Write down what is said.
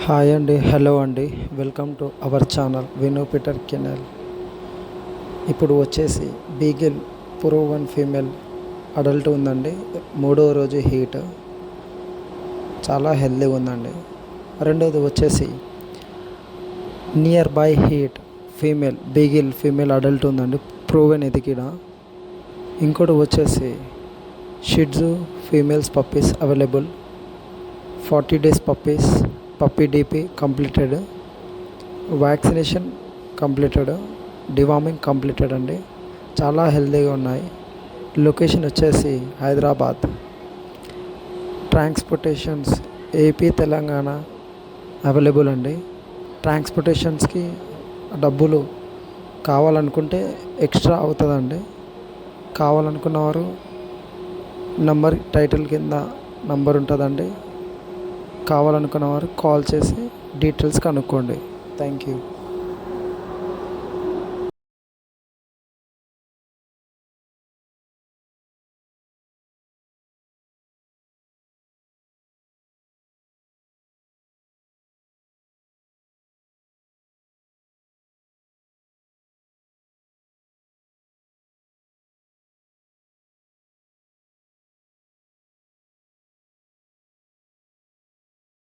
Hi అండి, hello అండి, welcome to our channel Vinu Peter kennel. ఇప్పుడు వచ్చేసి బీగిల్ ప్రూవన్ ఫీమేల్ అడల్ట్ ఉందండి. 3వ రోజు హీట్, చాలా హెల్తీగా ఉందండి. రెండోది వచ్చేసి near by heat female beagle female adult ఉందండి, ప్రూవెన్ ఎదిగిన. ఇంకోటి వచ్చేసి Shih Tzu females puppies available, 40 days puppies, puppy DP completed, vaccination completed, deworming completed అండి. చాలా హెల్తీగా ఉన్నాయి. లొకేషన్ వచ్చేసి Hyderabad. Transportations AP Telangana available అండి. ట్రాన్స్పోర్టేషన్స్కి డబ్బులు కావాలనుకుంటే ఎక్స్ట్రా అవుతుందండి. కావాలనుకున్నవారు నంబర్ టైటిల్ కింద నంబర్ ఉంటుందండి. కావాలనుకున్నవారు కాల్ చేసి డీటెయిల్స్ కనుక్కోండి. Thank you.